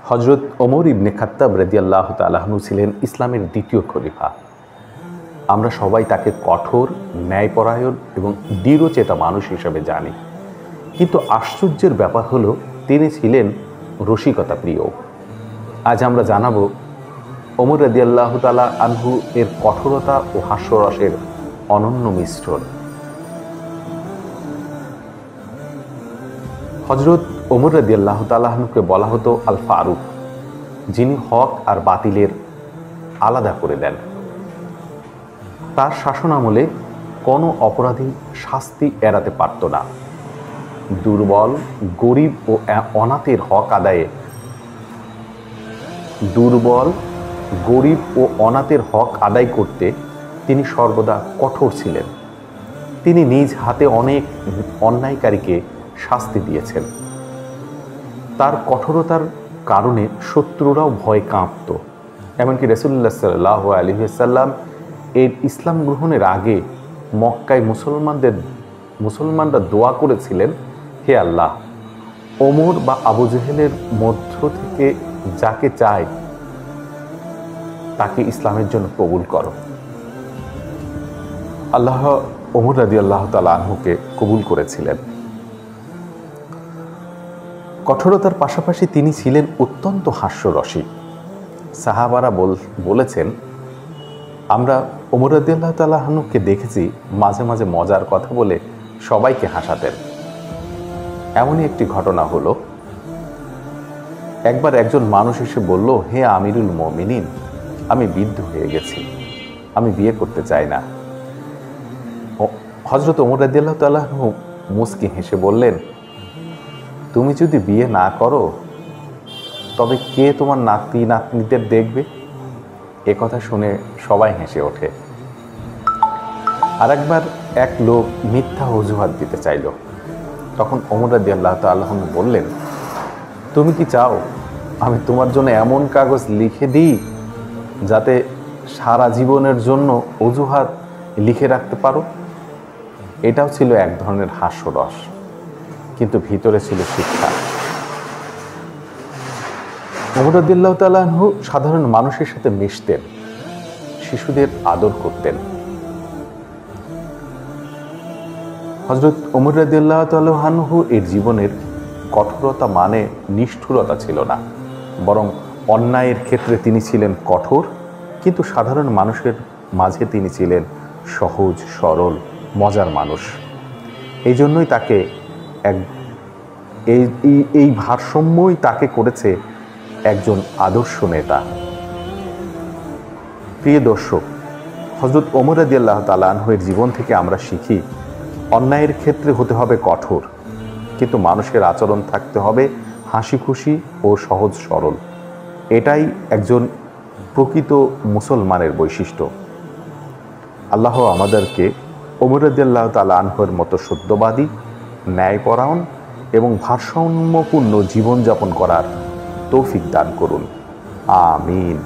হজরত ওমর ইবনে খাত্তাব রাদিয়াল্লাহু তাআলা আনহু ছিলেন ইসলামের দ্বিতীয় খলিফা। আমরা সবাই তাকে কঠোর, ন্যায়পরায়ণ এবং দৃঢ়চেতা মানুষ হিসেবে জানি। কিন্তু আশ্চর্যের ব্যাপার হলো তিনি ছিলেন রসিকতা প্রিয়। আজ আমরা জানাবো ওমর রাদিয়াল্লাহু তাআলা আনহু এর কঠোরতা ও হাস্যরসের অনন্য মিশ্রণ। হজরত ওমর রাদিয়াল্লাহু তাআলা আনহুকে বলা হতো আল ফারুক, যিনি হক আর বাতিলের আলাদা করে দেন। তার শাসনামলে কোনো অপরাধী শাস্তি এড়াতে পারত না। দুর্বল, গরিব ও অনাথের হক আদায় করতে তিনি সর্বদা কঠোর ছিলেন। তিনি নিজ হাতে অনেক অন্যায়কারীকে শাস্তি দিয়েছেন। তার কঠোরতার কারণে শত্রুরাও ভয় কাঁপত। এমনকি রাসূলুল্লাহ সাল্লাল্লাহু আলাইহি ওয়াসাল্লাম এর ইসলাম গ্রহণের আগে মক্কায় মুসলমানরা দোয়া করেছিলেন, হে আল্লাহ, ওমর বা আবু জেহেলের মধ্য থেকে যাকে চায় তাকে ইসলামের জন্য কবুল করো। আল্লাহ ওমর রাদিয়াল্লাহু তাআলা আনহুকে কবুল করেছিলেন। কঠোরতার পাশাপাশি তিনি ছিলেন অত্যন্ত হাস্যরসিক। সাহাবারা বলেছেন, আমরা ওমর রাদিয়াল্লাহু তাআলা আনহুকে দেখেছি মাঝে মাঝে মজার কথা বলে সবাইকে হাসাতেন। এমনই একটি ঘটনা হলো, একবার একজন মানুষ এসে বলল, হে আমিরুল মুমিনিন, আমি বৃদ্ধ হয়ে গেছি, আমি বিয়ে করতে চাই না। হযরত ওমর রাদিয়াল্লাহু তাআলা আনহু মুস্কি হেসে বললেন, তুমি যদি বিয়ে না করো তবে কে তোমার নাতি নাতনিদের দেখবে? এ কথা শুনে সবাই হেসে ওঠে। আরেকবার এক লোক মিথ্যা অজুহাত দিতে চাইল। তখন ওমর রাদিয়াল্লাহু তাআলা আনহু বললেন, তুমি কি চাও আমি তোমার জন্য এমন কাগজ লিখে দিই যাতে সারা জীবনের জন্য অজুহাত লিখে রাখতে পারো? এটাও ছিল এক ধরনের হাস্যরস, কিন্তু ভিতরে ছিল শিক্ষা। ওমর রাদিয়াল্লাহু তাআলা আনহু সাধারণ মানুষের সাথে মিশতেন, শিশুদের আদর করতেন। হযরত ওমর রাদিয়াল্লাহু তাআলা আনহু এর জীবনের কঠোরতা মানে নিষ্ঠুরতা ছিল না, বরং অন্যায়ের ক্ষেত্রে তিনি ছিলেন কঠোর, কিন্তু সাধারণ মানুষের মাঝে তিনি ছিলেন সহজ সরল মজার মানুষ। এই জন্যই তাকে এই ভারসাম্যই তাকে করেছে একজন আদর্শ নেতা। প্রিয় দর্শক, হযরত ওমর রাদিয়াল্লাহু তাআলা আনহুর জীবন থেকে আমরা শিখি, অন্যায়ের ক্ষেত্রে হতে হবে কঠোর, কিন্তু মানুষের আচরণ থাকতে হবে হাসি খুশি ও সহজ সরল। এটাই একজন প্রকৃত মুসলমানের বৈশিষ্ট্য। আল্লাহ আমাদেরকে ওমর রাদিয়াল্লাহু তাআলা আনহুর মতো সত্যবাদী, ন্যায়পরায়ণ এবং ভারসাম্যপূর্ণ জীবনযাপন করার তৌফিক দান করুন। আমিন।